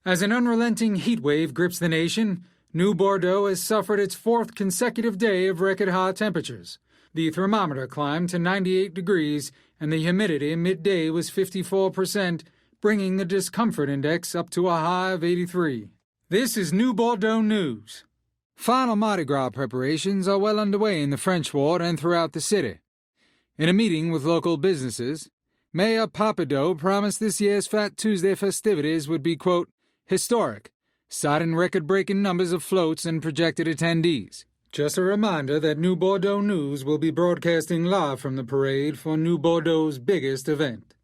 As an unrelenting heat wave grips the nation, New Bordeaux has suffered its fourth consecutive day of record-high temperatures. The thermometer climbed to 98 degrees, and the humidity midday was 54%, bringing the discomfort index up to a high of 83. This is New Bordeaux News. Final Mardi Gras preparations are well underway in the French Ward and throughout the city. In a meeting with local businesses, Mayor Papineau promised this year's Fat Tuesday festivities would be, quote, historic, citing record-breaking numbers of floats and projected attendees. Just a reminder that New Bordeaux News will be broadcasting live from the parade for New Bordeaux's biggest event.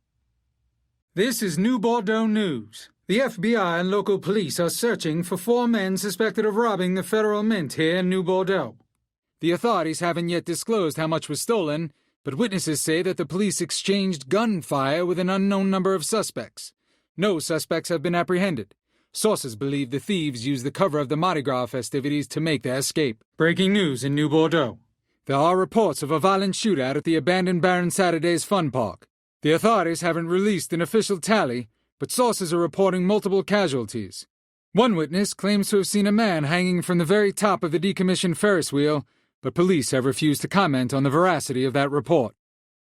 This is New Bordeaux News. The FBI and local police are searching for 4 men suspected of robbing the Federal Mint here in New Bordeaux. The authorities haven't yet disclosed how much was stolen, but witnesses say that the police exchanged gunfire with an unknown number of suspects. No suspects have been apprehended. Sources believe the thieves used the cover of the Mardi Gras festivities to make their escape. Breaking news in New Bordeaux. There are reports of a violent shootout at the abandoned Baron Saturday's Fun Park. The authorities haven't released an official tally, but sources are reporting multiple casualties. One witness claims to have seen a man hanging from the very top of the decommissioned Ferris wheel, but police have refused to comment on the veracity of that report.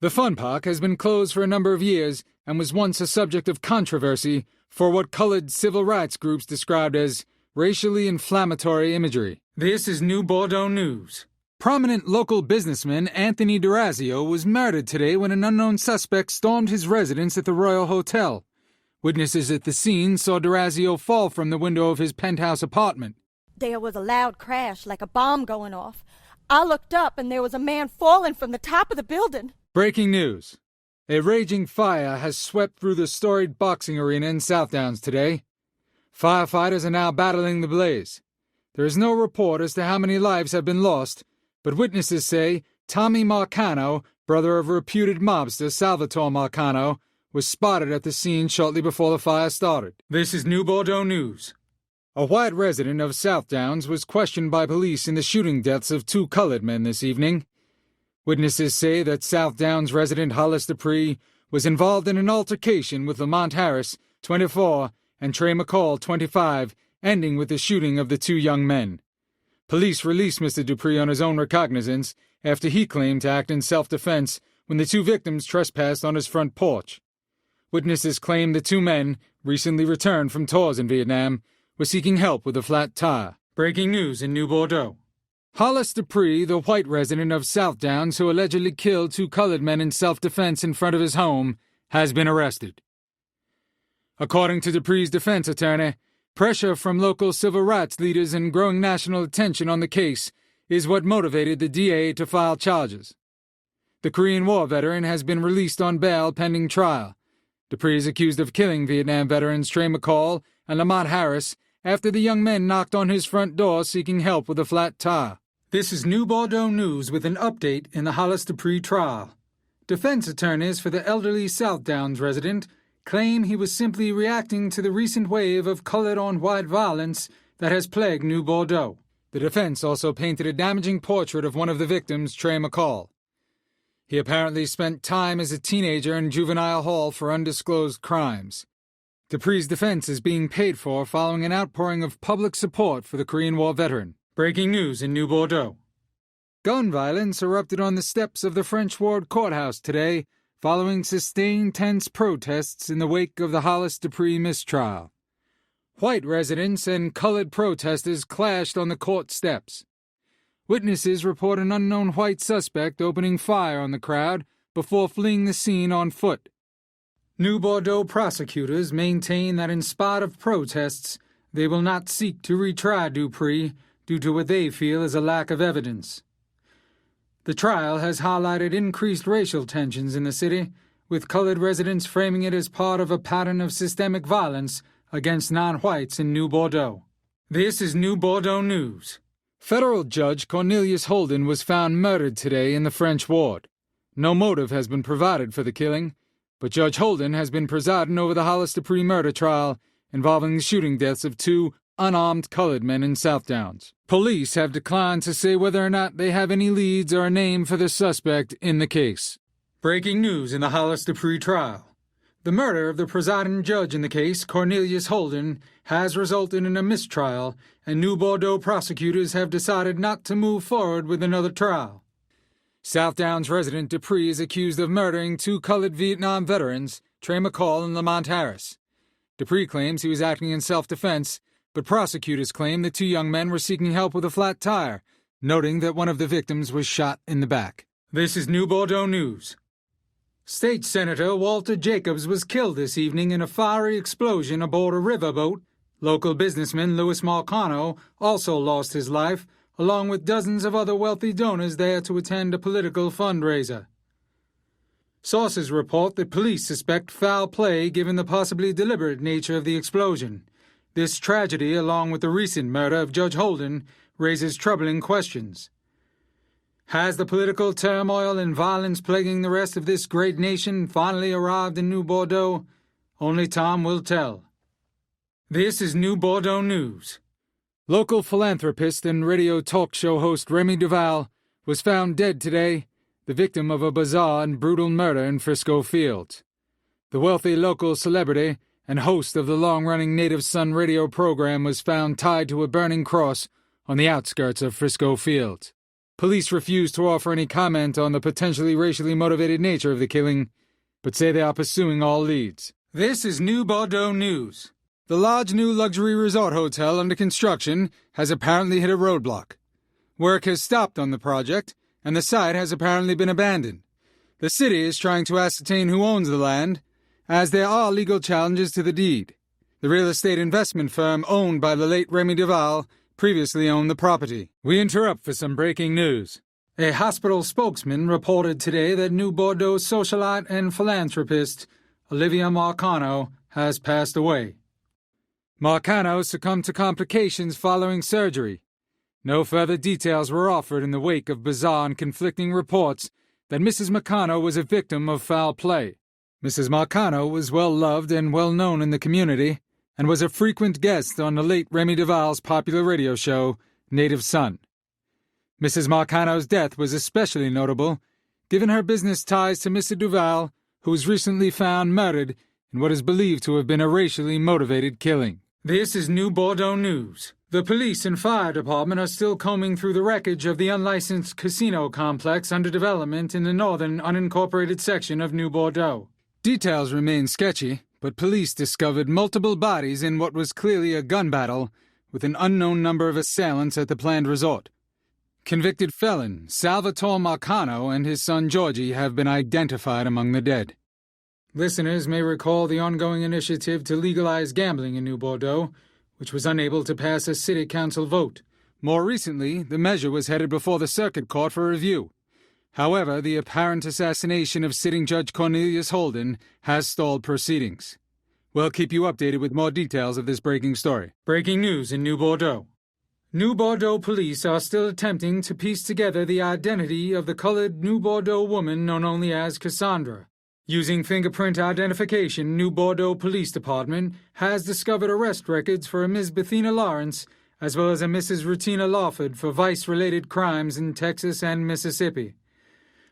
The Fun Park has been closed for a number of years and was once a subject of controversy for what colored civil rights groups described as racially inflammatory imagery. This is New Bordeaux News. Prominent local businessman Anthony D'Orazio was murdered today when an unknown suspect stormed his residence at the Royal Hotel. Witnesses at the scene saw D'Orazio fall from the window of his penthouse apartment. There was a loud crash, like a bomb going off. I looked up and there was a man falling from the top of the building. Breaking news. A raging fire has swept through the storied boxing arena in Southdowns today. Firefighters are now battling the blaze. There is no report as to how many lives have been lost, but witnesses say Tommy Marcano, brother of reputed mobster Salvatore Marcano, was spotted at the scene shortly before the fire started. This is New Bordeaux News. A white resident of Southdowns was questioned by police in the shooting deaths of 2 colored men this evening. Witnesses say that Southdowns resident Hollis Dupree was involved in an altercation with Lamont Harris, 24, and Trey McCall, 25, ending with the shooting of the 2 young men. Police released Mr. Dupree on his own recognizance after he claimed to act in self-defense when the 2 victims trespassed on his front porch. Witnesses claim the 2 men, recently returned from tours in Vietnam, were seeking help with a flat tire. Breaking news in New Bordeaux. Hollis Dupree, the white resident of Southdowns who allegedly killed 2 colored men in self-defense in front of his home, has been arrested. According to Dupree's defense attorney, pressure from local civil rights leaders and growing national attention on the case is what motivated the DA to file charges. The Korean War veteran has been released on bail pending trial. Dupree is accused of killing Vietnam veterans Trey McCall and Lamont Harris after the young men knocked on his front door seeking help with a flat tire. This is New Bordeaux News with an update in the Hollis Dupree trial. Defense attorneys for the elderly Southdowns resident claim he was simply reacting to the recent wave of colored-on-white violence that has plagued New Bordeaux. The defense also painted a damaging portrait of one of the victims, Trey McCall. He apparently spent time as a teenager in juvenile hall for undisclosed crimes. Dupree's defense is being paid for following an outpouring of public support for the Korean War veteran. Breaking news in New Bordeaux. Gun violence erupted on the steps of the French Ward Courthouse today following sustained tense protests in the wake of the Hollis Dupree mistrial. White residents and colored protesters clashed on the court steps. Witnesses report an unknown white suspect opening fire on the crowd before fleeing the scene on foot. New Bordeaux prosecutors maintain that in spite of protests, they will not seek to retry Dupree due to what they feel is a lack of evidence. The trial has highlighted increased racial tensions in the city, with colored residents framing it as part of a pattern of systemic violence against non-whites in New Bordeaux. This is New Bordeaux News. Federal Judge Cornelius Holden was found murdered today in the French Ward. No motive has been provided for the killing, but Judge Holden has been presiding over the Hollis Dupree murder trial involving the shooting deaths of 2 unarmed colored men in Southdowns. Police have declined to say whether or not they have any leads or a name for the suspect in the case. Breaking news in the Hollis Dupree trial. The murder of the presiding judge in the case, Cornelius Holden, has resulted in a mistrial, and New Bordeaux prosecutors have decided not to move forward with another trial. South Downs resident Dupree is accused of murdering two colored Vietnam veterans, Trey McCall and Lamont Harris. Dupree claims he was acting in self-defense, but prosecutors claim the two young men were seeking help with a flat tire, noting that one of the victims was shot in the back. This is New Bordeaux News. State Senator Walter Jacobs was killed this evening in a fiery explosion aboard a riverboat. Local businessman Louis Marcano also lost his life, along with dozens of other wealthy donors there to attend a political fundraiser. Sources report that police suspect foul play given the possibly deliberate nature of the explosion. This tragedy, along with the recent murder of Judge Holden, raises troubling questions. Has the political turmoil and violence plaguing the rest of this great nation finally arrived in New Bordeaux? Only time will tell. This is New Bordeaux News. Local philanthropist and radio talk show host Remy Duval was found dead today, the victim of a bizarre and brutal murder in Frisco Fields. The wealthy local celebrity and host of the long-running Native Son radio program was found tied to a burning cross on the outskirts of Frisco Fields. Police refuse to offer any comment on the potentially racially motivated nature of the killing, but say they are pursuing all leads. This is New Bordeaux News. The large new luxury resort hotel under construction has apparently hit a roadblock. Work has stopped on the project, and the site has apparently been abandoned. The city is trying to ascertain who owns the land, as there are legal challenges to the deed. The real estate investment firm owned by the late Remy Duval previously owned the property. We interrupt for some breaking news. A hospital spokesman reported today that New Bordeaux socialite and philanthropist Olivia Marcano has passed away. Marcano succumbed to complications following surgery. No further details were offered in the wake of bizarre and conflicting reports that Mrs. Marcano was a victim of foul play. Mrs. Marcano was well loved and well known in the community, and was a frequent guest on the late Remy Duval's popular radio show, Native Son. Mrs. Marcano's death was especially notable, given her business ties to Mr. Duval, who was recently found murdered in what is believed to have been a racially motivated killing. This is New Bordeaux News. The police and fire department are still combing through the wreckage of the unlicensed casino complex under development in the northern unincorporated section of New Bordeaux. Details remain sketchy, but police discovered multiple bodies in what was clearly a gun battle with an unknown number of assailants at the planned resort. Convicted felon Salvatore Marcano and his son Georgie have been identified among the dead. Listeners may recall the ongoing initiative to legalize gambling in New Bordeaux, which was unable to pass a city council vote. More recently, the measure was headed before the circuit court for review. However, the apparent assassination of sitting Judge Cornelius Holden has stalled proceedings. We'll keep you updated with more details of this breaking story. Breaking news in New Bordeaux. New Bordeaux police are still attempting to piece together the identity of the colored New Bordeaux woman known only as Cassandra. Using fingerprint identification, New Bordeaux Police Department has discovered arrest records for a Ms. Bethina Lawrence as well as a Mrs. Rutina Lawford for vice-related crimes in Texas and Mississippi.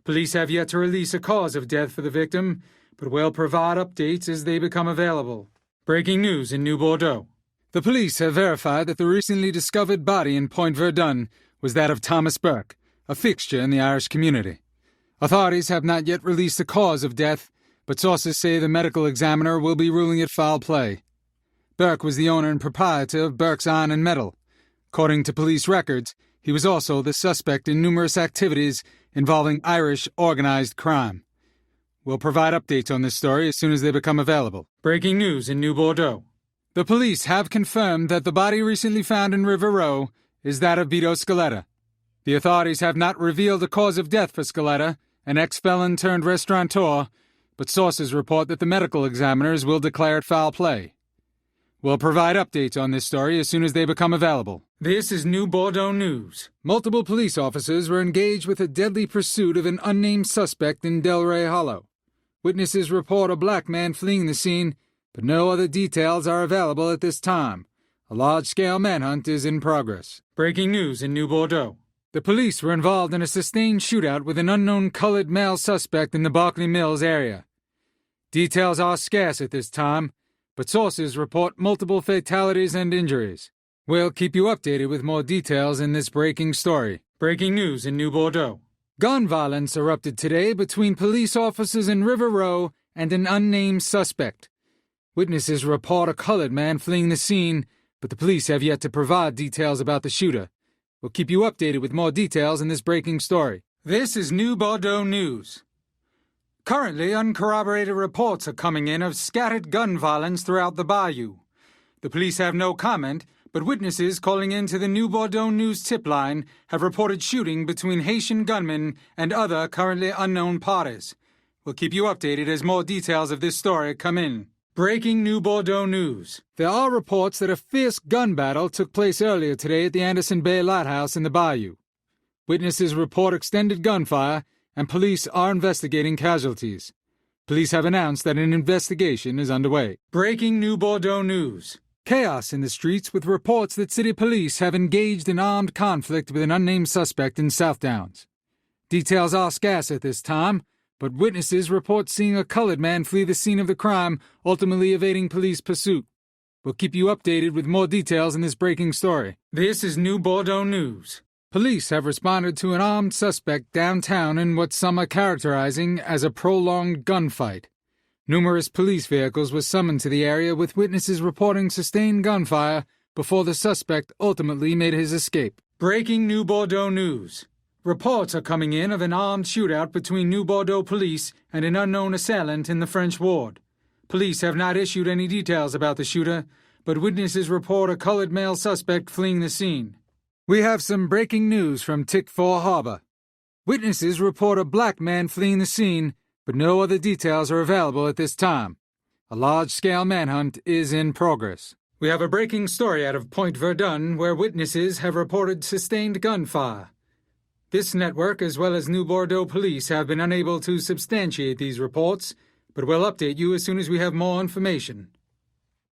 Police have yet to release a cause of death for the victim, but will provide updates as they become available. Breaking news in New Bordeaux. The police have verified that the recently discovered body in Point Verdun was that of Thomas Burke, a fixture in the Irish community. Authorities have not yet released the cause of death, but sources say the medical examiner will be ruling it foul play. Burke was the owner and proprietor of Burke's Iron and Metal. According to police records, he was also the suspect in numerous activities involving Irish organized crime. We'll provide updates on this story as soon as they become available. Breaking news in New Bordeaux. The police have confirmed that the body recently found in River Row is that of Vito Scaletta. The authorities have not revealed the cause of death for Scaletta, an ex-felon turned restaurateur, but sources report that the medical examiners will declare it foul play. We'll provide updates on this story as soon as they become available. This is New Bordeaux News. Multiple police officers were engaged with a deadly pursuit of an unnamed suspect in Delray Hollow. Witnesses report a black man fleeing the scene, but no other details are available at this time. A large-scale manhunt is in progress. Breaking news in New Bordeaux. The police were involved in a sustained shootout with an unknown colored male suspect in the Barkley Mills area. Details are scarce at this time, but sources report multiple fatalities and injuries. We'll keep you updated with more details in this breaking story. Breaking news in New Bordeaux. Gun violence erupted today between police officers in River Row and an unnamed suspect. Witnesses report a colored man fleeing the scene, but the police have yet to provide details about the shooter. We'll keep you updated with more details in this breaking story. This is New Bordeaux News. Currently, uncorroborated reports are coming in of scattered gun violence throughout the bayou. The police have no comment, but witnesses calling into the New Bordeaux News tip line have reported shooting between Haitian gunmen and other currently unknown parties. We'll keep you updated as more details of this story come in. Breaking New Bordeaux news. There are reports that a fierce gun battle took place earlier today at the Anderson Bay Lighthouse in the bayou. Witnesses report extended gunfire, and police are investigating casualties. Police have announced that an investigation is underway. Breaking New Bordeaux news. Chaos in the streets with reports that city police have engaged in armed conflict with an unnamed suspect in South Downs. Details are scarce at this time, but witnesses report seeing a colored man flee the scene of the crime, ultimately evading police pursuit. We'll keep you updated with more details in this breaking story. This is New Bordeaux News. Police have responded to an armed suspect downtown in what some are characterizing as a prolonged gunfight. Numerous police vehicles were summoned to the area with witnesses reporting sustained gunfire before the suspect ultimately made his escape. Breaking New Bordeaux news. Reports are coming in of an armed shootout between New Bordeaux police and an unknown assailant in the French Ward. Police have not issued any details about the shooter, but witnesses report a colored male suspect fleeing the scene. We have some breaking news from Tick-4 Harbor. Witnesses report a black man fleeing the scene, but no other details are available at this time. A large-scale manhunt is in progress. We have a breaking story out of Point Verdun where witnesses have reported sustained gunfire. This network, as well as New Bordeaux police, have been unable to substantiate these reports, but we'll update you as soon as we have more information.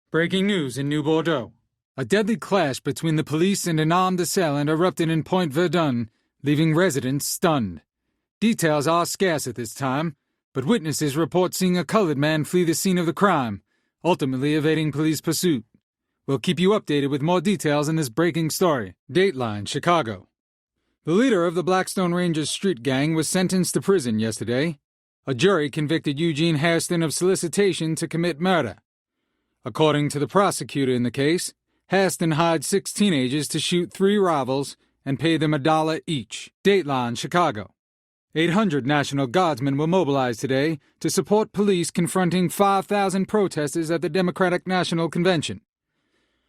Breaking news in New Bordeaux. A deadly clash between the police and an armed assailant erupted in Point Verdun, leaving residents stunned. Details are scarce at this time, but witnesses report seeing a colored man flee the scene of the crime, ultimately evading police pursuit. We'll keep you updated with more details in this breaking story. Dateline, Chicago. The leader of the Blackstone Rangers street gang was sentenced to prison yesterday. A jury convicted Eugene Hairston of solicitation to commit murder. According to the prosecutor in the case, Hairston hired 6 teenagers to shoot 3 rivals and paid them $1 each. Dateline, Chicago. 800 National Guardsmen were mobilized today to support police confronting 5,000 protesters at the Democratic National Convention.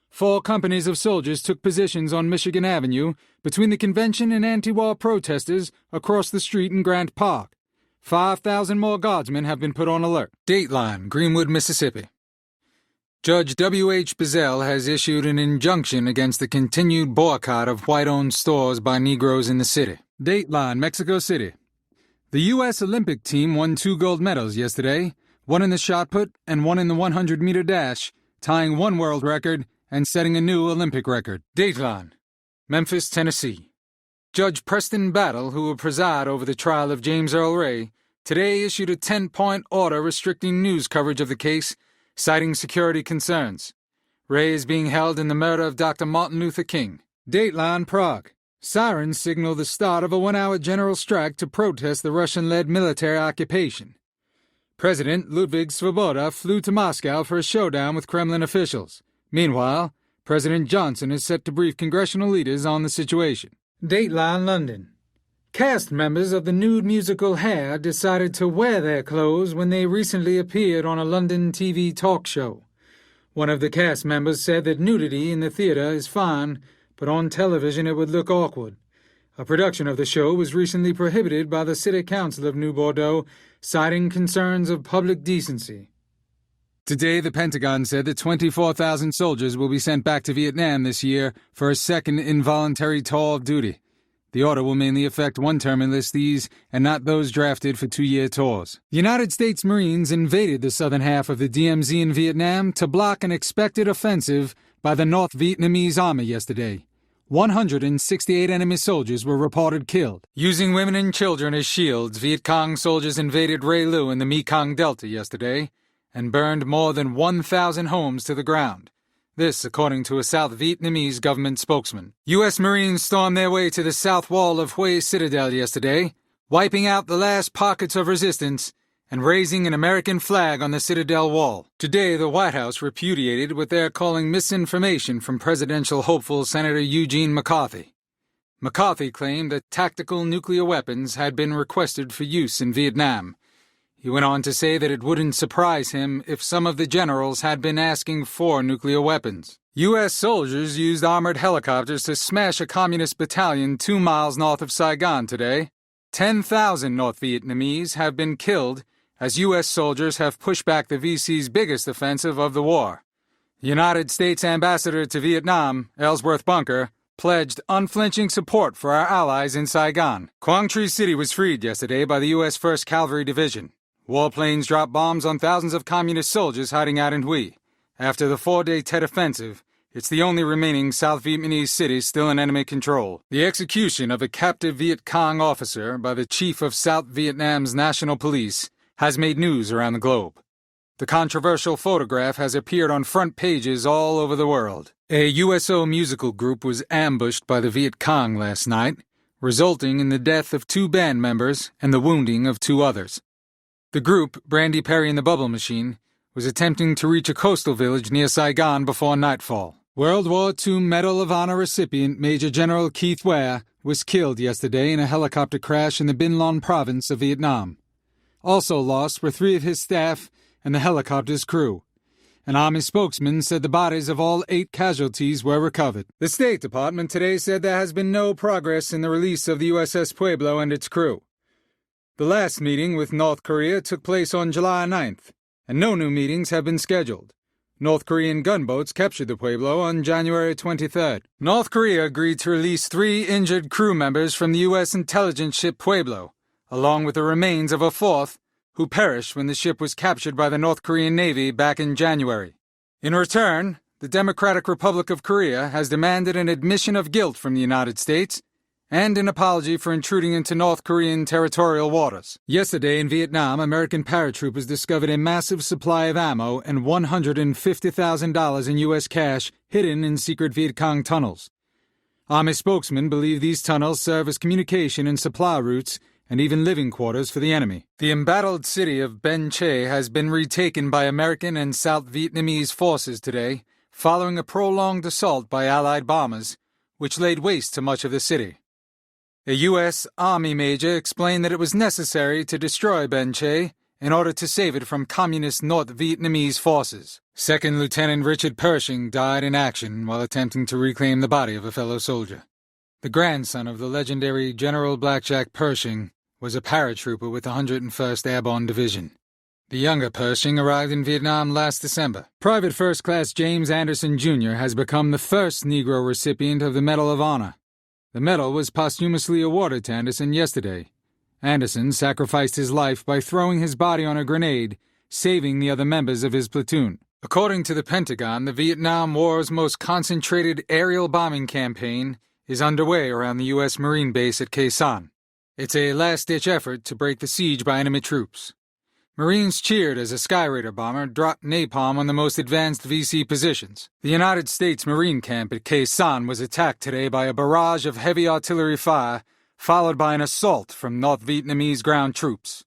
4 companies of soldiers took positions on Michigan Avenue between the convention and anti-war protesters across the street in Grant Park. 5,000 more guardsmen have been put on alert. Dateline, Greenwood, Mississippi. Judge W.H. Bizzell has issued an injunction against the continued boycott of white-owned stores by Negroes in the city. Dateline, Mexico City. The U.S. Olympic team won 2 gold medals yesterday, one in the shot put and one in the 100-meter dash, tying one world record and setting a new Olympic record. Dateline, Memphis, Tennessee. Judge Preston Battle, who will preside over the trial of James Earl Ray, today issued a 10-point order restricting news coverage of the case, citing security concerns. Ray is being held in the murder of Dr. Martin Luther King. Dateline, Prague. Sirens signal the start of a 1-hour general strike to protest the Russian-led military occupation. President Ludwig Svoboda flew to Moscow for a showdown with Kremlin officials. Meanwhile, President Johnson is set to brief congressional leaders on the situation. Dateline, London. Cast members of the nude musical Hair decided to wear their clothes when they recently appeared on a London TV talk show. One of the cast members said that nudity in the theater is fine, but on television it would look awkward. A production of the show was recently prohibited by the City Council of New Bordeaux, citing concerns of public decency. Today, the Pentagon said that 24,000 soldiers will be sent back to Vietnam this year for a second involuntary tour of duty. The order will mainly affect one-term enlistees and not those drafted for 2-year tours. United States Marines invaded the southern half of the DMZ in Vietnam to block an expected offensive by the North Vietnamese Army yesterday. 168 enemy soldiers were reported killed. Using women and children as shields, Viet Cong soldiers invaded Ray Lu in the Mekong Delta yesterday and burned more than 1,000 homes to the ground. This, according to a South Vietnamese government spokesman. U.S. Marines stormed their way to the south wall of Hue Citadel yesterday, wiping out the last pockets of resistance and raising an American flag on the Citadel wall. Today, the White House repudiated what they're calling misinformation from presidential hopeful Senator Eugene McCarthy. McCarthy claimed that tactical nuclear weapons had been requested for use in Vietnam. He went on to say that it wouldn't surprise him if some of the generals had been asking for nuclear weapons. U.S. soldiers used armored helicopters to smash a communist battalion 2 miles north of Saigon today. 10,000 North Vietnamese have been killed as U.S. soldiers have pushed back the VC's biggest offensive of the war. The United States ambassador to Vietnam, Ellsworth Bunker, pledged unflinching support for our allies in Saigon. Quang Tri City was freed yesterday by the U.S. 1st Cavalry Division. Warplanes dropped bombs on thousands of communist soldiers hiding out in Hue. After the 4-day Tet Offensive, it's the only remaining South Vietnamese city still in enemy control. The execution of a captive Viet Cong officer by the chief of South Vietnam's National Police has made news around the globe. The controversial photograph has appeared on front pages all over the world. A USO musical group was ambushed by the Viet Cong last night, resulting in the death of 2 band members and the wounding of 2 others. The group, Brandy Perry and the Bubble Machine, was attempting to reach a coastal village near Saigon before nightfall. World War II Medal of Honor recipient Major General Keith Ware was killed yesterday in a helicopter crash in the Binh Long province of Vietnam. Also lost were 3 of his staff and the helicopter's crew. An Army spokesman said the bodies of all 8 casualties were recovered. The State Department today said there has been no progress in the release of the USS Pueblo and its crew. The last meeting with North Korea took place on July 9th, and no new meetings have been scheduled. North Korean gunboats captured the Pueblo on January 23rd. North Korea agreed to release 3 injured crew members from the U.S. intelligence ship Pueblo, along with the remains of a 4th, who perished when the ship was captured by the North Korean Navy back in January. In return, the Democratic Republic of Korea has demanded an admission of guilt from the United States and an apology for intruding into North Korean territorial waters. Yesterday in Vietnam, American paratroopers discovered a massive supply of ammo and $150,000 in U.S. cash hidden in secret Viet Cong tunnels. Army spokesmen believe these tunnels serve as communication and supply routes and even living quarters for the enemy. The embattled city of Ben Che has been retaken by American and South Vietnamese forces today, following a prolonged assault by Allied bombers, which laid waste to much of the city. A U.S. Army major explained that it was necessary to destroy Ben Che in order to save it from communist North Vietnamese forces. Second Lieutenant Richard Pershing died in action while attempting to reclaim the body of a fellow soldier. The grandson of the legendary General Blackjack Pershing was a paratrooper with the 101st Airborne Division. The younger Pershing arrived in Vietnam last December. Private First Class James Anderson, Jr. has become the first Negro recipient of the Medal of Honor. The medal was posthumously awarded to Anderson yesterday. Anderson sacrificed his life by throwing his body on a grenade, saving the other members of his platoon. According to the Pentagon, the Vietnam War's most concentrated aerial bombing campaign is underway around the U.S. Marine base at Khe Sanh. It's a last-ditch effort to break the siege by enemy troops. Marines cheered as a Skyraider bomber dropped napalm on the most advanced VC positions. The United States Marine camp at Khe Sanh was attacked today by a barrage of heavy artillery fire, followed by an assault from North Vietnamese ground troops.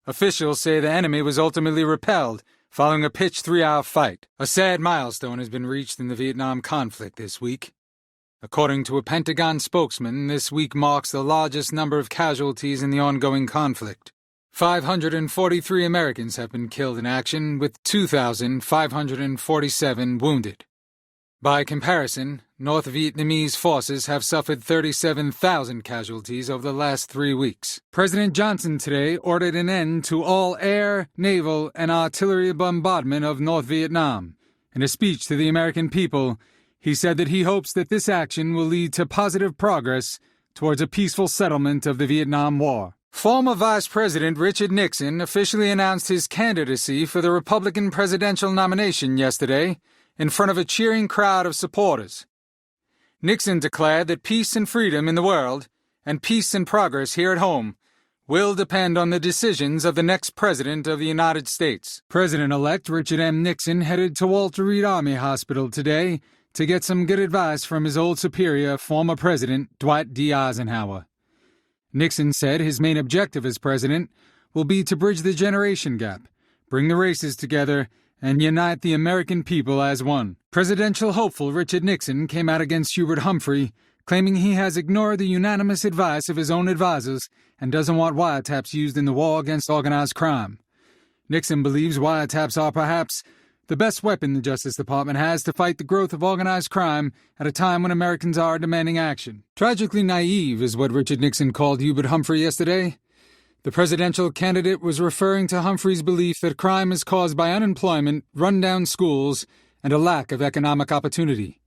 Officials say the enemy was ultimately repelled following a pitched 3-hour fight. A sad milestone has been reached in the Vietnam conflict this week. According to a Pentagon spokesman, this week marks the largest number of casualties in the ongoing conflict. 543 Americans have been killed in action, with 2,547 wounded. By comparison, North Vietnamese forces have suffered 37,000 casualties over the last 3 weeks. President Johnson today ordered an end to all air, naval, and artillery bombardment of North Vietnam. In a speech to the American people, he said that he hopes that this action will lead to positive progress towards a peaceful settlement of the Vietnam War. Former Vice President Richard Nixon officially announced his candidacy for the Republican presidential nomination yesterday in front of a cheering crowd of supporters. Nixon declared that peace and freedom in the world, and peace and progress here at home, will depend on the decisions of the next President of the United States. President-elect Richard M. Nixon headed to Walter Reed Army Hospital today to get some good advice from his old superior, former President Dwight D. Eisenhower. Nixon said his main objective as president will be to bridge the generation gap, bring the races together, and unite the American people as one. Presidential hopeful Richard Nixon came out against Hubert Humphrey, claiming he has ignored the unanimous advice of his own advisers and doesn't want wiretaps used in the war against organized crime. Nixon believes wiretaps are perhaps the best weapon the Justice Department has to fight the growth of organized crime at a time when Americans are demanding action. Tragically naive is what Richard Nixon called Hubert Humphrey yesterday. The presidential candidate was referring to Humphrey's belief that crime is caused by unemployment, run-down schools, and a lack of economic opportunity.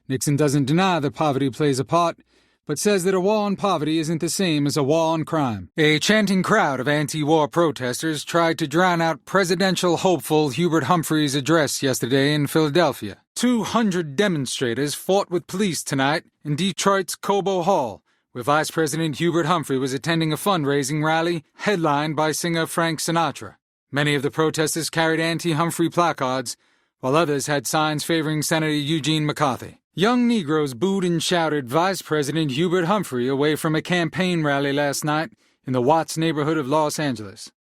Nixon doesn't deny that poverty plays a part, but says that a war on poverty isn't the same as a war on crime. A chanting crowd of anti-war protesters tried to drown out presidential hopeful Hubert Humphrey's address yesterday in Philadelphia. 200 demonstrators fought with police tonight in Detroit's Cobo Hall, where Vice President Hubert Humphrey was attending a fundraising rally headlined by singer Frank Sinatra. Many of the protesters carried anti-Humphrey placards, while others had signs favoring Senator Eugene McCarthy. Young Negroes booed and shouted Vice President Hubert Humphrey away from a campaign rally last night in the Watts neighborhood of Los Angeles.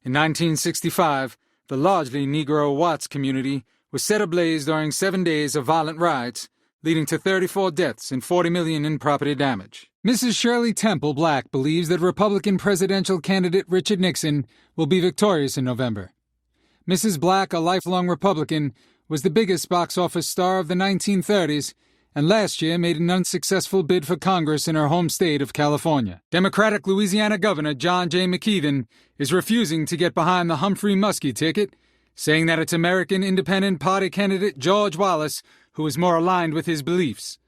In 1965, the largely Negro Watts community was set ablaze during 7 days of violent riots, leading to 34 deaths and $40 million in property damage. Mrs. Shirley Temple Black believes that Republican presidential candidate Richard Nixon will be victorious in November. Mrs. Black, a lifelong Republican, was the biggest box office star of the 1930s, and last year made an unsuccessful bid for Congress in her home state of California. Democratic Louisiana Governor John J. McKeithen is refusing to get behind the Humphrey-Muskie ticket, saying that it's American Independent Party candidate George Wallace who is more aligned with his beliefs.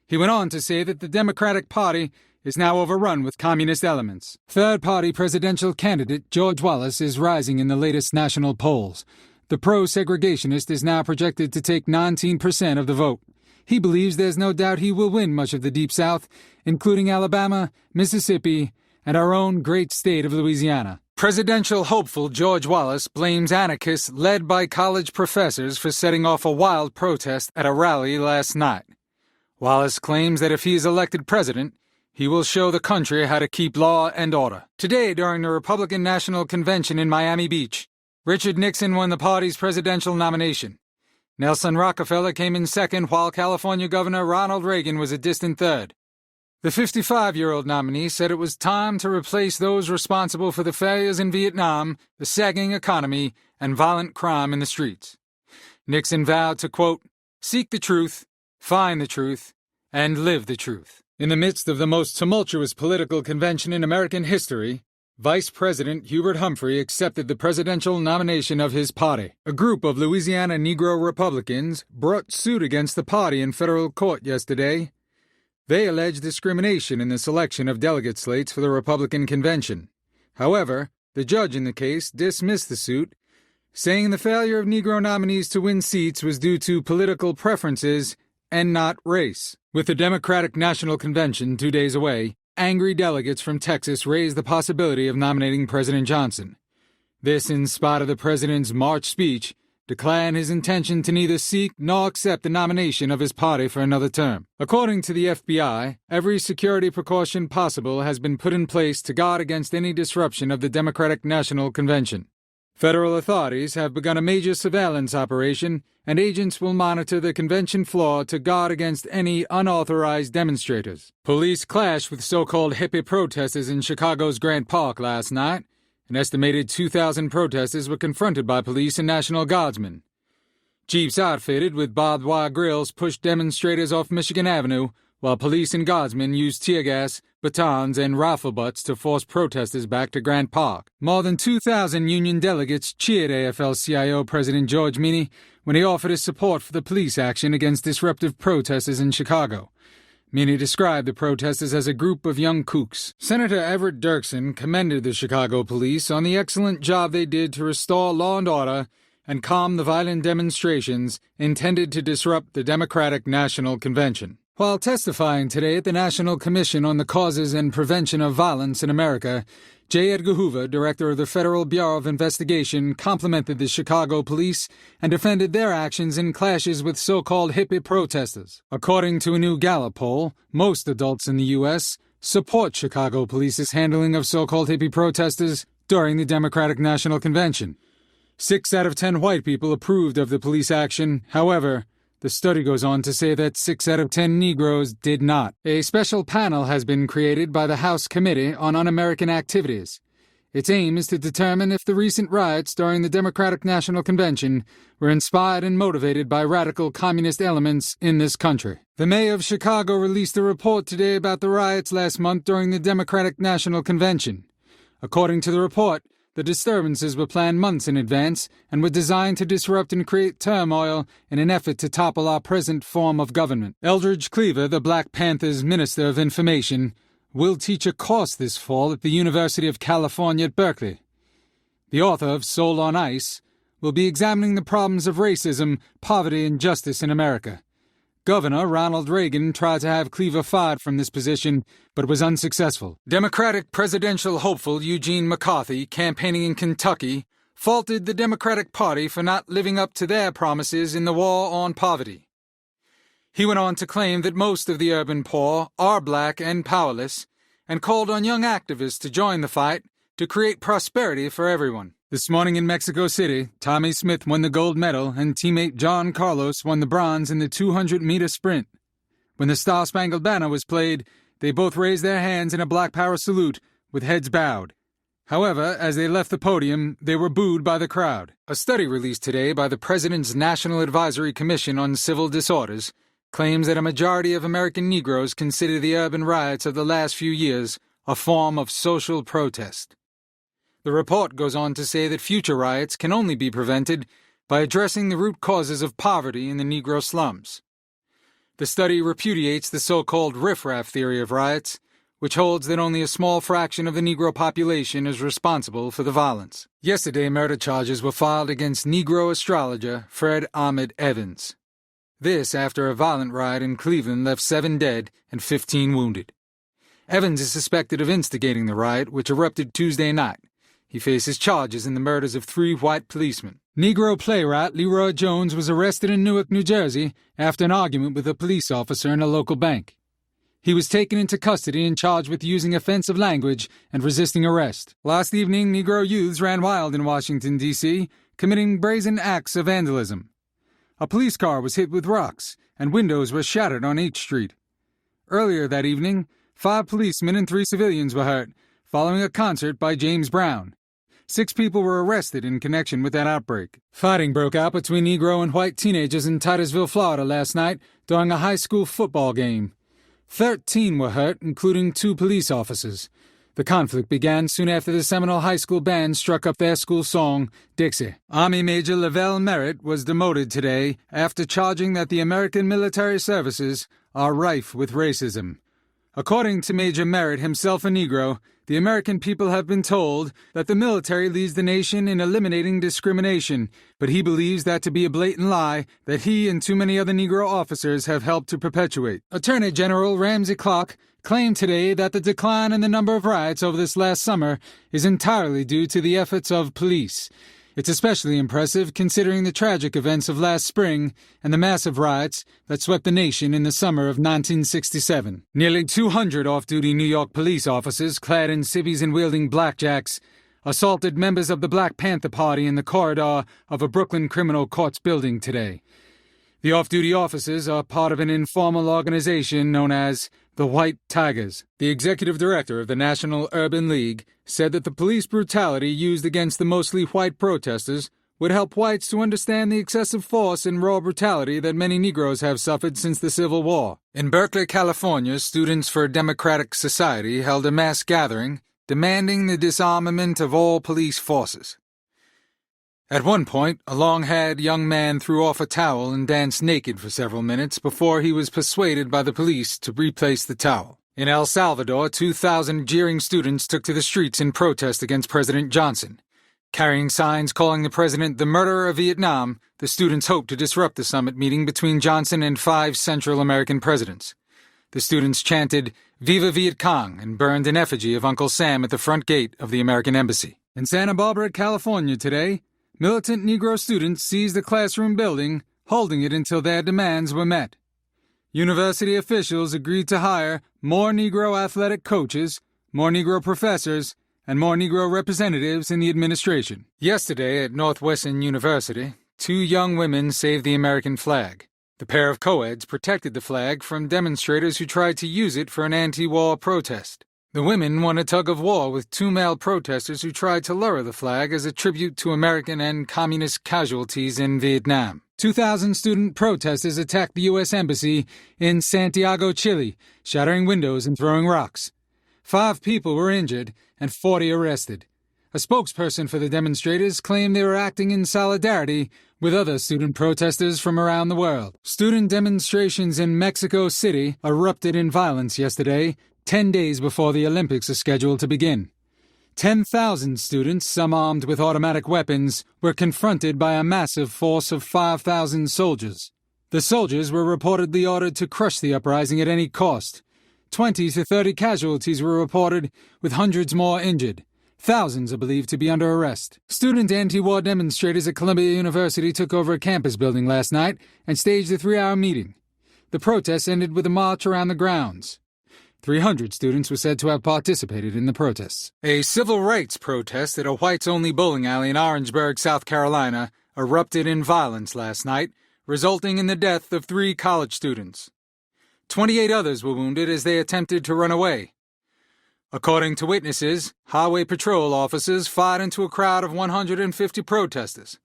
He went on to say that the Democratic Party is now overrun with communist elements. Third-party presidential candidate George Wallace is rising in the latest national polls. The pro-segregationist is now projected to take 19% of the vote. He believes there's no doubt he will win much of the Deep South, including Alabama, Mississippi, and our own great state of Louisiana. Presidential hopeful George Wallace blames anarchists led by college professors for setting off a wild protest at a rally last night. Wallace claims that if he is elected president, he will show the country how to keep law and order. Today, during the Republican National Convention in Miami Beach, Richard Nixon won the party's presidential nomination. Nelson Rockefeller came in second, while California Governor Ronald Reagan was a distant third. The 55-year-old nominee said it was time to replace those responsible for the failures in Vietnam, the sagging economy, and violent crime in the streets. Nixon vowed to, quote, seek the truth, find the truth, and live the truth. In the midst of the most tumultuous political convention in American history, Vice President Hubert Humphrey accepted the presidential nomination of his party. A group of Louisiana Negro Republicans brought suit against the party in federal court yesterday. They alleged discrimination in the selection of delegate slates for the Republican convention. However, the judge in the case dismissed the suit, saying the failure of Negro nominees to win seats was due to political preferences and not race. With the Democratic National Convention 2 days away, angry delegates from Texas raised the possibility of nominating President Johnson. This in spite of the president's March speech declaring his intention to neither seek nor accept the nomination of his party for another term. According to the FBI, every security precaution possible has been put in place to guard against any disruption of the Democratic National Convention. Federal authorities have begun a major surveillance operation, and agents will monitor the convention floor to guard against any unauthorized demonstrators. Police clashed with so-called hippie protesters in Chicago's Grant Park last night. An estimated 2,000 protesters were confronted by police and National Guardsmen. Jeeps outfitted with barbed wire grills pushed demonstrators off Michigan Avenue, while police and guardsmen used tear gas, batons, and rifle butts to force protesters back to Grant Park. More than 2,000 union delegates cheered AFL-CIO President George Meany when he offered his support for the police action against disruptive protesters in Chicago. Meany described the protesters as a group of young kooks. Senator Everett Dirksen commended the Chicago police on the excellent job they did to restore law and order and calm the violent demonstrations intended to disrupt the Democratic National Convention. While testifying today at the National Commission on the Causes and Prevention of Violence in America, J. Edgar Hoover, director of the Federal Bureau of Investigation, complimented the Chicago police and defended their actions in clashes with so-called hippie protesters. According to a new Gallup poll, most adults in the U.S. support Chicago police's handling of so-called hippie protesters during the Democratic National Convention. 6 out of 10 white people approved of the police action. However, the study goes on to say that 6 out of 10 Negroes did not. A special panel has been created by the House Committee on Un-American Activities. Its aim is to determine if the recent riots during the Democratic National Convention were inspired and motivated by radical communist elements in this country. The mayor of Chicago released a report today about the riots last month during the Democratic National Convention. According to the report, the disturbances were planned months in advance and were designed to disrupt and create turmoil in an effort to topple our present form of government. Eldridge Cleaver, the Black Panthers' Minister of Information, will teach a course this fall at the University of California at Berkeley. The author of Soul on Ice will be examining the problems of racism, poverty, and justice in America. Governor Ronald Reagan tried to have Cleaver fired from this position, but was unsuccessful. Democratic presidential hopeful Eugene McCarthy, campaigning in Kentucky, faulted the Democratic Party for not living up to their promises in the war on poverty. He went on to claim that most of the urban poor are black and powerless, and called on young activists to join the fight to create prosperity for everyone. This morning in Mexico City, Tommy Smith won the gold medal and teammate John Carlos won the bronze in the 200-meter sprint. When the Star-Spangled Banner was played, they both raised their hands in a Black Power salute with heads bowed. However, as they left the podium, they were booed by the crowd. A study released today by the President's National Advisory Commission on Civil Disorders claims that a majority of American Negroes consider the urban riots of the last few years a form of social protest. The report goes on to say that future riots can only be prevented by addressing the root causes of poverty in the Negro slums. The study repudiates the so-called riffraff theory of riots, which holds that only a small fraction of the Negro population is responsible for the violence. Yesterday, murder charges were filed against Negro astrologer Fred Ahmed Evans. This after a violent riot in Cleveland left 7 dead and 15 wounded. Evans is suspected of instigating the riot, which erupted Tuesday night. He faces charges in the murders of 3 white policemen. Negro playwright Leroy Jones was arrested in Newark, New Jersey, after an argument with a police officer in a local bank. He was taken into custody and charged with using offensive language and resisting arrest. Last evening, Negro youths ran wild in Washington, D.C., committing brazen acts of vandalism. A police car was hit with rocks, and windows were shattered on H Street. Earlier that evening, 5 policemen and 3 civilians were hurt, following a concert by James Brown. 6 people were arrested in connection with that outbreak. Fighting broke out between Negro and white teenagers in Titusville, Florida last night during a high school football game. 13 were hurt, including 2 police officers. The conflict began soon after the Seminole High School band struck up their school song, Dixie. Army Major Lavelle Merritt was demoted today after charging that the American military services are rife with racism. According to Major Merritt, himself a Negro, the American people have been told that the military leads the nation in eliminating discrimination, but he believes that to be a blatant lie that he and too many other Negro officers have helped to perpetuate. Attorney General Ramsey Clark claimed today that the decline in the number of riots over this last summer is entirely due to the efforts of police. It's especially impressive considering the tragic events of last spring and the massive riots that swept the nation in the summer of 1967. Nearly 200 off-duty New York police officers, clad in civvies and wielding blackjacks, assaulted members of the Black Panther Party in the corridor of a Brooklyn criminal courts building today. The off-duty officers are part of an informal organization known as the White Tigers. The executive director of the National Urban League said that the police brutality used against the mostly white protesters would help whites to understand the excessive force and raw brutality that many Negroes have suffered since the Civil War. In Berkeley, California, Students for a Democratic Society held a mass gathering demanding the disarmament of all police forces. At one point, a long-haired young man threw off a towel and danced naked for several minutes before he was persuaded by the police to replace the towel. In El Salvador, 2,000 jeering students took to the streets in protest against President Johnson. Carrying signs calling the president the murderer of Vietnam, the students hoped to disrupt the summit meeting between Johnson and 5 Central American presidents. The students chanted, "Viva Viet Cong," and burned an effigy of Uncle Sam at the front gate of the American Embassy. In Santa Barbara, California today, militant Negro students seized a classroom building, holding it until their demands were met. University officials agreed to hire more Negro athletic coaches, more Negro professors, and more Negro representatives in the administration. Yesterday at Northwestern University, 2 young women saved the American flag. The pair of co-eds protected the flag from demonstrators who tried to use it for an anti-war protest. The women won a tug-of-war with 2 male protesters who tried to lower the flag as a tribute to American and communist casualties in Vietnam. 2,000 student protesters attacked the U.S. Embassy in Santiago, Chile, shattering windows and throwing rocks. 5 people were injured and 40 arrested. A spokesperson for the demonstrators claimed they were acting in solidarity with other student protesters from around the world. Student demonstrations in Mexico City erupted in violence yesterday, 10 days before the Olympics are scheduled to begin. 10,000 students, some armed with automatic weapons, were confronted by a massive force of 5,000 soldiers. The soldiers were reportedly ordered to crush the uprising at any cost. 20 to 30 casualties were reported, with hundreds more injured. Thousands are believed to be under arrest. Student anti-war demonstrators at Columbia University took over a campus building last night and staged a 3-hour meeting. The protests ended with a march around the grounds. 300 students were said to have participated in the protests. A civil rights protest at a whites-only bowling alley in Orangeburg, South Carolina, erupted in violence last night, resulting in the death of 3 college students. 28 others were wounded as they attempted to run away. According to witnesses, highway patrol officers fired into a crowd of 150 protesters.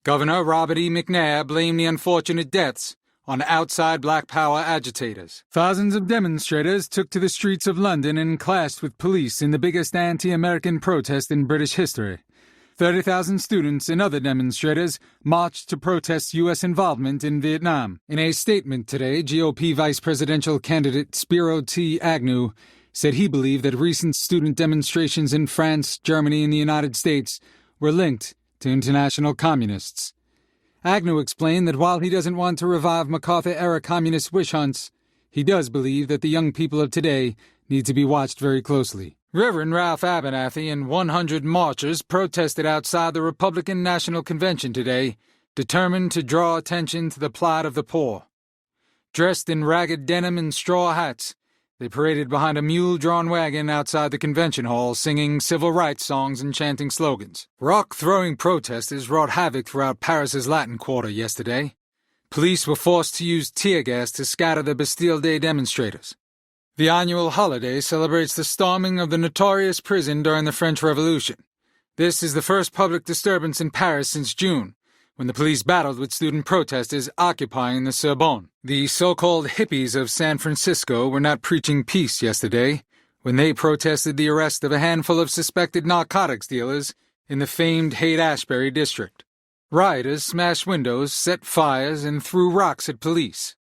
Governor Robert E. McNair blamed the unfortunate deaths on outside Black Power agitators. Thousands of demonstrators took to the streets of London and clashed with police in the biggest anti-American protest in British history. 30,000 students and other demonstrators marched to protest U.S. involvement in Vietnam. In a statement today, GOP vice presidential candidate Spiro T. Agnew said he believed that recent student demonstrations in France, Germany, and the United States were linked to international communists. Agnew explained that while he doesn't want to revive MacArthur-era communist witch hunts, he does believe that the young people of today need to be watched very closely. Reverend Ralph Abernathy and 100 marchers protested outside the Republican National Convention today, determined to draw attention to the plight of the poor. Dressed in ragged denim and straw hats, they paraded behind a mule-drawn wagon outside the convention hall, singing civil rights songs and chanting slogans. Rock-throwing protesters wrought havoc throughout Paris's Latin Quarter yesterday. Police were forced to use tear gas to scatter the Bastille Day demonstrators. The annual holiday celebrates the storming of the notorious prison during the French Revolution. This is the first public disturbance in Paris since June, when the police battled with student protesters occupying the Sorbonne. The so-called hippies of San Francisco were not preaching peace yesterday when they protested the arrest of a handful of suspected narcotics dealers in the famed Haight-Ashbury district. Rioters smashed windows, set fires, and threw rocks at police.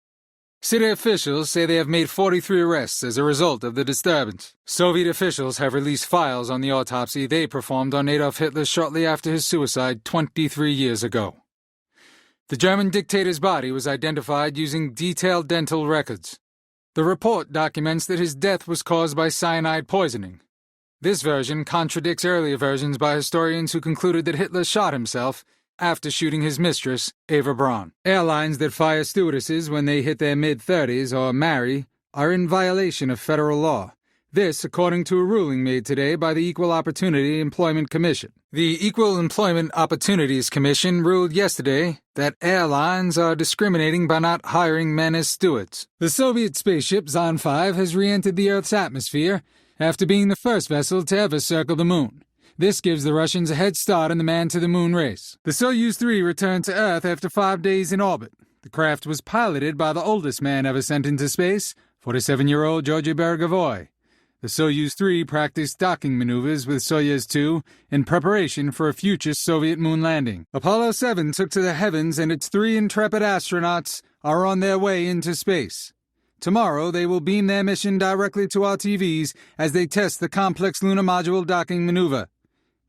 City officials say they have made 43 arrests as a result of the disturbance. Soviet officials have released files on the autopsy they performed on Adolf Hitler shortly after his suicide 23 years ago. The German dictator's body was identified using detailed dental records. The report documents that his death was caused by cyanide poisoning. This version contradicts earlier versions by historians who concluded that Hitler shot himself after shooting his mistress, Eva Braun. Airlines that fire stewardesses when they hit their mid-30s or marry are in violation of federal law. This, according to a ruling made today by the Equal Opportunity Employment Commission. The Equal Employment Opportunities Commission ruled yesterday that airlines are discriminating by not hiring men as stewards. The Soviet spaceship Zon 5 has re-entered the Earth's atmosphere after being the first vessel to ever circle the moon. This gives the Russians a head start in the man-to-the-moon race. The Soyuz 3 returned to Earth after 5 days in orbit. The craft was piloted by the oldest man ever sent into space, 47-year-old Georgy Bergovoy. The Soyuz 3 practiced docking maneuvers with Soyuz 2 in preparation for a future Soviet moon landing. Apollo 7 took to the heavens and its 3 intrepid astronauts are on their way into space. Tomorrow, they will beam their mission directly to our TVs as they test the complex lunar module docking maneuver.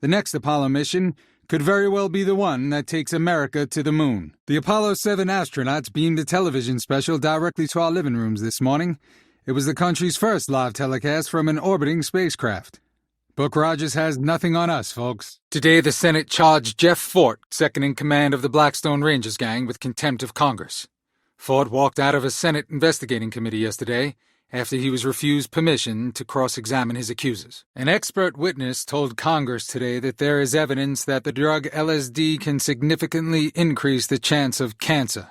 The next Apollo mission could very well be the one that takes America to the moon. The Apollo 7 astronauts beamed a television special directly to our living rooms this morning. It was the country's first live telecast from an orbiting spacecraft. Buck Rogers has nothing on us, folks. Today, the Senate charged Jeff Fort, second in command of the Blackstone Rangers gang, with contempt of Congress. Fort walked out of a Senate investigating committee yesterday after he was refused permission to cross-examine his accusers. An expert witness told Congress today that there is evidence that the drug LSD can significantly increase the chance of cancer.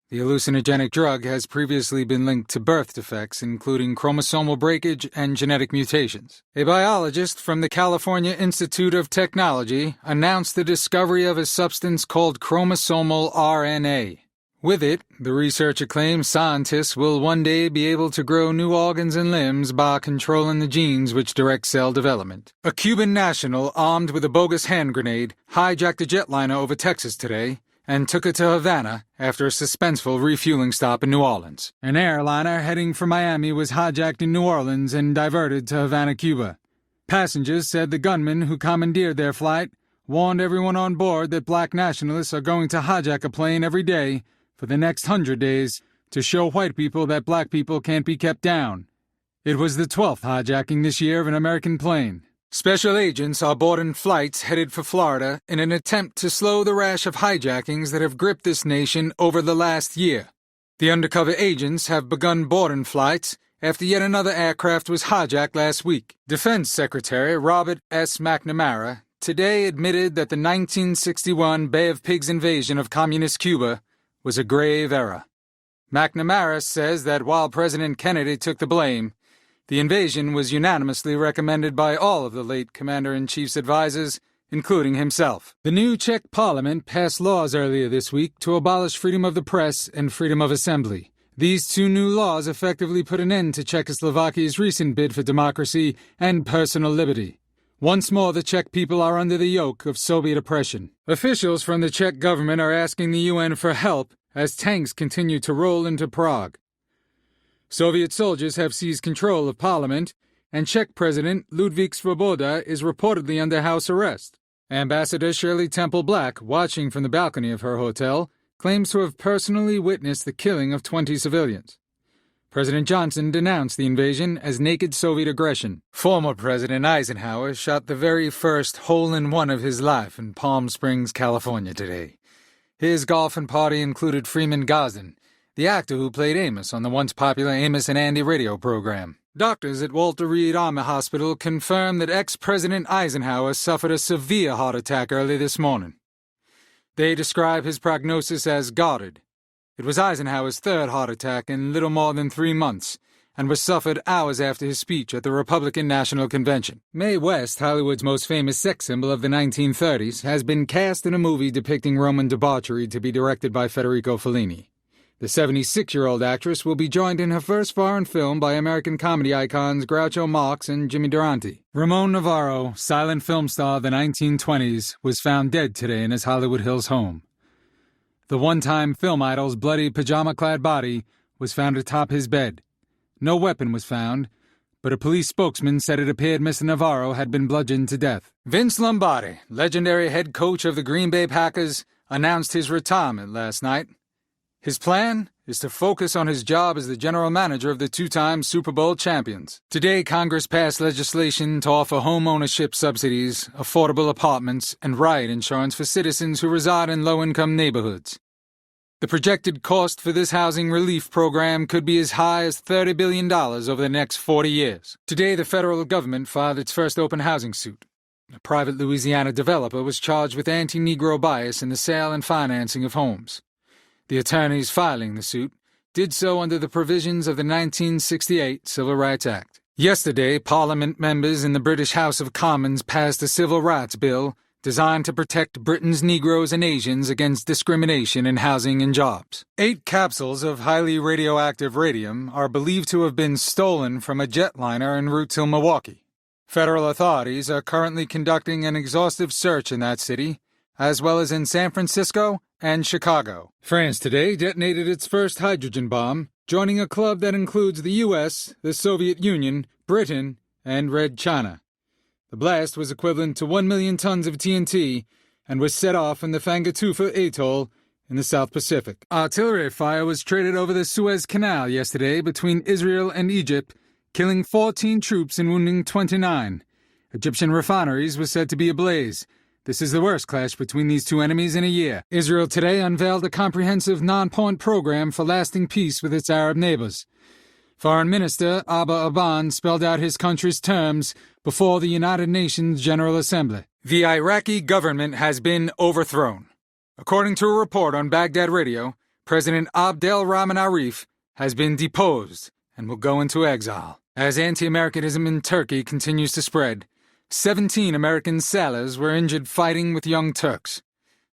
The hallucinogenic drug has previously been linked to birth defects, including chromosomal breakage and genetic mutations. A biologist from the California Institute of Technology announced the discovery of a substance called chromosomal RNA. With it, the researcher claims scientists will one day be able to grow new organs and limbs by controlling the genes which direct cell development. A Cuban national armed with a bogus hand grenade hijacked a jetliner over Texas today and took it to Havana after a suspenseful refueling stop in New Orleans. An airliner heading for Miami was hijacked in New Orleans and diverted to Havana, Cuba. Passengers said the gunman who commandeered their flight warned everyone on board that black nationalists are going to hijack a plane every day for the next 100 days to show white people that black people can't be kept down. It was the 12th hijacking this year of an American plane. Special agents are boarding flights headed for Florida in an attempt to slow the rash of hijackings that have gripped this nation over the last year. The undercover agents have begun boarding flights after yet another aircraft was hijacked last week. Defense Secretary Robert S. McNamara today admitted that the 1961 Bay of Pigs invasion of communist Cuba was a grave error. McNamara says that while President Kennedy took the blame, the invasion was unanimously recommended by all of the late Commander-in-Chief's advisors, including himself. The new Czech parliament passed laws earlier this week to abolish freedom of the press and freedom of assembly. These two new laws effectively put an end to Czechoslovakia's recent bid for democracy and personal liberty. Once more, the Czech people are under the yoke of Soviet oppression. Officials from the Czech government are asking the UN for help as tanks continue to roll into Prague. Soviet soldiers have seized control of parliament, and Czech President Ludvík Svoboda is reportedly under house arrest. Ambassador Shirley Temple Black, watching from the balcony of her hotel, claims to have personally witnessed the killing of 20 civilians. President Johnson denounced the invasion as naked Soviet aggression. Former President Eisenhower shot the very first hole-in-one of his life in Palm Springs, California today. His golfing party included Freeman Gosden, the actor who played Amos on the once-popular Amos and Andy radio program. Doctors at Walter Reed Army Hospital confirmed that ex-President Eisenhower suffered a severe heart attack early this morning. They describe his prognosis as guarded. It was Eisenhower's third heart attack in little more than 3 months, and was suffered hours after his speech at the Republican National Convention. Mae West, Hollywood's most famous sex symbol of the 1930s, has been cast in a movie depicting Roman debauchery to be directed by Federico Fellini. The 76-year-old actress will be joined in her first foreign film by American comedy icons Groucho Marx and Jimmy Durante. Ramon Navarro, silent film star of the 1920s, was found dead today in his Hollywood Hills home. The one-time film idol's bloody pajama-clad body was found atop his bed. No weapon was found, but a police spokesman said it appeared Mr. Navarro had been bludgeoned to death. Vince Lombardi, legendary head coach of the Green Bay Packers, announced his retirement last night. His plan is to focus on his job as the general manager of the two-time Super Bowl champions. Today, Congress passed legislation to offer home ownership subsidies, affordable apartments, and riot insurance for citizens who reside in low-income neighborhoods. The projected cost for this housing relief program could be as high as $30 billion over the next 40 years. Today, the federal government filed its first open housing suit. A private Louisiana developer was charged with anti-Negro bias in the sale and financing of homes. The attorneys filing the suit did so under the provisions of the 1968 Civil Rights Act. Yesterday, Parliament members in the British House of Commons passed a civil rights bill designed to protect Britain's Negroes and Asians against discrimination in housing and jobs. 8 capsules of highly radioactive radium are believed to have been stolen from a jetliner en route to Milwaukee. Federal authorities are currently conducting an exhaustive search in that city, as well as in San Francisco and Chicago. France today detonated its first hydrogen bomb, joining a club that includes the U.S., the Soviet Union, Britain, and Red China. The blast was equivalent to 1 million tons of TNT and was set off in the Fangatufa Atoll in the South Pacific. Artillery fire was traded over the Suez Canal yesterday between Israel and Egypt, killing 14 troops and wounding 29. Egyptian refineries were said to be ablaze. This is the worst clash between these two enemies in a year. Israel today unveiled a comprehensive non-point program for lasting peace with its Arab neighbors. Foreign Minister Abba Aban spelled out his country's terms before the United Nations General Assembly. The Iraqi government has been overthrown. According to a report on Baghdad Radio, President Abdel Rahman Arif has been deposed and will go into exile. As anti-Americanism in Turkey continues to spread, 17 American sailors were injured fighting with young Turks.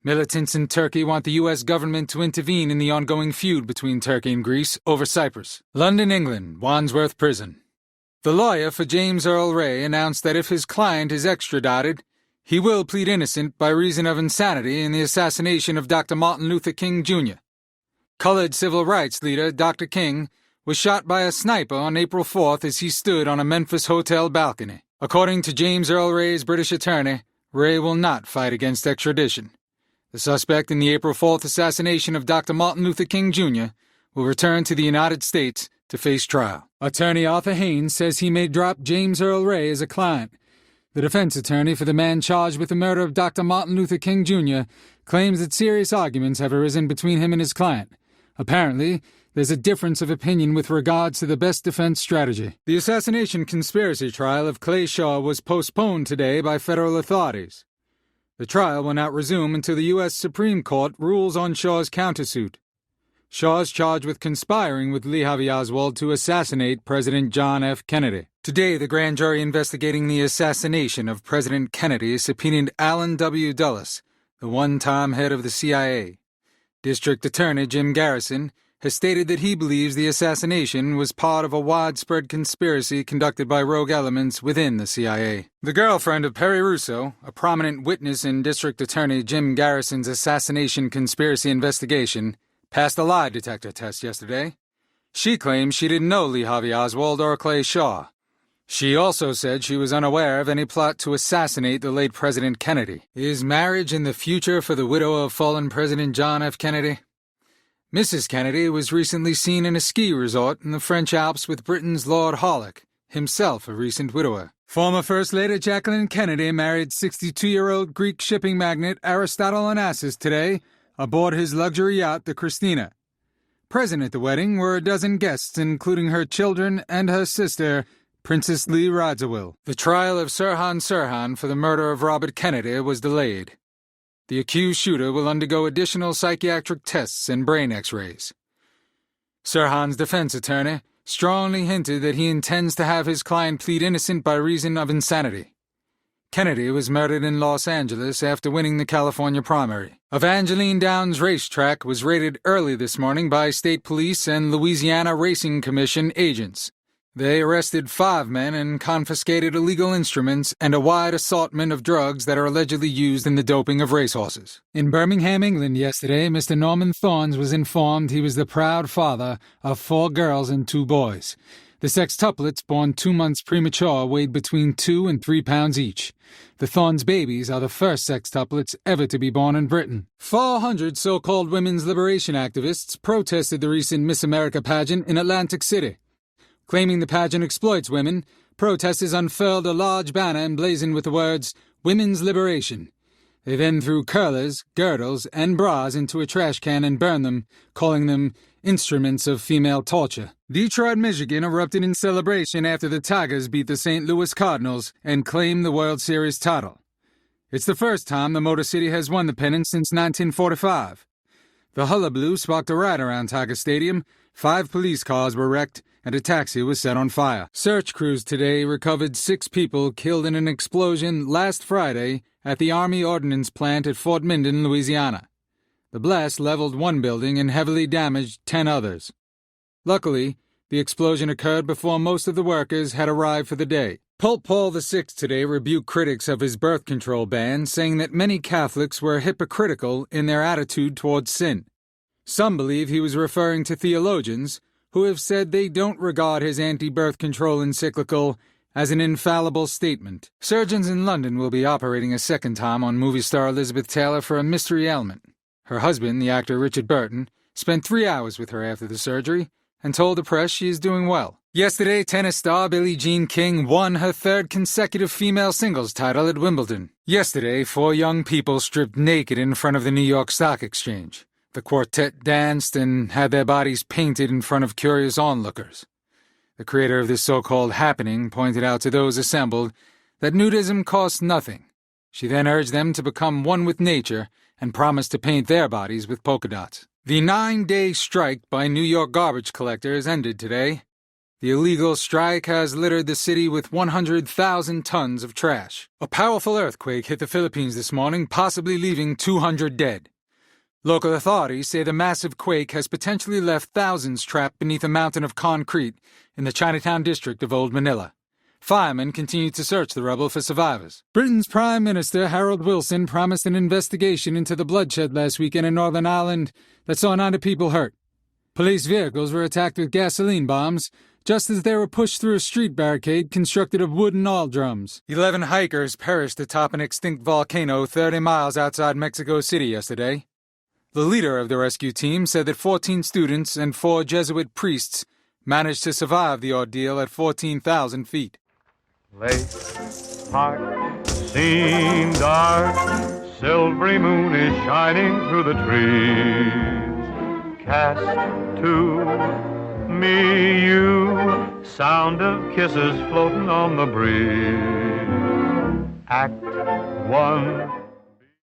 Militants in Turkey want the U.S. government to intervene in the ongoing feud between Turkey and Greece over Cyprus. London, England, Wandsworth Prison. The lawyer for James Earl Ray announced that if his client is extradited, he will plead innocent by reason of insanity in the assassination of Dr. Martin Luther King, Jr. Colored civil rights leader Dr. King was shot by a sniper on April 4th as he stood on a Memphis hotel balcony. According to James Earl Ray's British attorney, Ray will not fight against extradition. The suspect in the April 4th assassination of Dr. Martin Luther King, Jr. will return to the United States to face trial. Attorney Arthur Haynes says he may drop James Earl Ray as a client. The defense attorney for the man charged with the murder of Dr. Martin Luther King, Jr. claims that serious arguments have arisen between him and his client. Apparently, there's a difference of opinion with regards to the best defense strategy. The assassination conspiracy trial of Clay Shaw was postponed today by federal authorities. The trial will not resume until the U.S. Supreme Court rules on Shaw's countersuit. Shaw is charged with conspiring with Lee Harvey Oswald to assassinate President John F. Kennedy. Today, the grand jury investigating the assassination of President Kennedy subpoenaed Allen W. Dulles, the one-time head of the CIA. District Attorney Jim Garrison has stated that he believes the assassination was part of a widespread conspiracy conducted by rogue elements within the CIA. The girlfriend of Perry Russo, a prominent witness in District Attorney Jim Garrison's assassination conspiracy investigation, passed a lie detector test yesterday. She claims she didn't know Lee Harvey Oswald or Clay Shaw. She also said she was unaware of any plot to assassinate the late President Kennedy. Is marriage in the future for the widow of fallen President John F. Kennedy? Mrs. Kennedy was recently seen in a ski resort in the French Alps with Britain's Lord Harlech, himself a recent widower. Former First Lady Jacqueline Kennedy married 62-year-old Greek shipping magnate Aristotle Onassis today aboard his luxury yacht, the Christina. Present at the wedding were a dozen guests, including her children and her sister, Princess Lee Radziwill. The trial of Sirhan Sirhan for the murder of Robert Kennedy was delayed. The accused shooter will undergo additional psychiatric tests and brain x-rays. Sirhan's defense attorney strongly hinted that he intends to have his client plead innocent by reason of insanity. Kennedy was murdered in Los Angeles after winning the California primary. Evangeline Downs Racetrack was raided early this morning by state police and Louisiana Racing Commission agents. They arrested 5 men and confiscated illegal instruments and a wide assortment of drugs that are allegedly used in the doping of racehorses. In Birmingham, England yesterday, Mr. Norman Thorns was informed he was the proud father of 4 girls and 2 boys. The sextuplets, born 2 months premature, weighed between 2 and 3 pounds each. The Thorns babies are the first sextuplets ever to be born in Britain. 400 so-called women's liberation activists protested the recent Miss America pageant in Atlantic City. Claiming the pageant exploits women, protesters unfurled a large banner emblazoned with the words, "Women's Liberation." They then threw curlers, girdles, and bras into a trash can and burned them, calling them instruments of female torture. Detroit, Michigan erupted in celebration after the Tigers beat the St. Louis Cardinals and claimed the World Series title. It's the first time the Motor City has won the pennant since 1945. The hullabaloo sparked a riot around Tiger Stadium, 5 police cars were wrecked, and a taxi was set on fire. Search crews today recovered 6 people killed in an explosion last Friday at the Army Ordnance Plant at Fort Minden, Louisiana. The blast leveled 1 building and heavily damaged 10 others. Luckily, the explosion occurred before most of the workers had arrived for the day. Pope Paul VI today rebuked critics of his birth control ban, saying that many Catholics were hypocritical in their attitude towards sin. Some believe he was referring to theologians who have said they don't regard his anti-birth control encyclical as an infallible statement. Surgeons in London will be operating a second time on movie star Elizabeth Taylor for a mystery ailment. Her husband, the actor Richard Burton, spent 3 hours with her after the surgery and told the press she is doing well. Yesterday, tennis star Billie Jean King won her 3rd consecutive female singles title at Wimbledon. Yesterday, 4 young people stripped naked in front of the New York Stock Exchange. The quartet danced and had their bodies painted in front of curious onlookers. The creator of this so-called happening pointed out to those assembled that nudism costs nothing. She then urged them to become one with nature and promised to paint their bodies with polka dots. The 9-day strike by New York garbage collectors ended today. The illegal strike has littered the city with 100,000 tons of trash. A powerful earthquake hit the Philippines this morning, possibly leaving 200 dead. Local authorities say the massive quake has potentially left thousands trapped beneath a mountain of concrete in the Chinatown district of Old Manila. Firemen continue to search the rubble for survivors. Britain's Prime Minister Harold Wilson promised an investigation into the bloodshed last weekend in Northern Ireland that saw 90 people hurt. Police vehicles were attacked with gasoline bombs just as they were pushed through a street barricade constructed of wood and oil drums. 11 hikers perished atop an extinct volcano 30 miles outside Mexico City yesterday. The leader of the rescue team said that 14 students and 4 Jesuit priests managed to survive the ordeal at 14,000 feet. Lake Park seemed dark, silvery moon is shining through the trees. Cast to me you, sound of kisses floating on the breeze. Act 1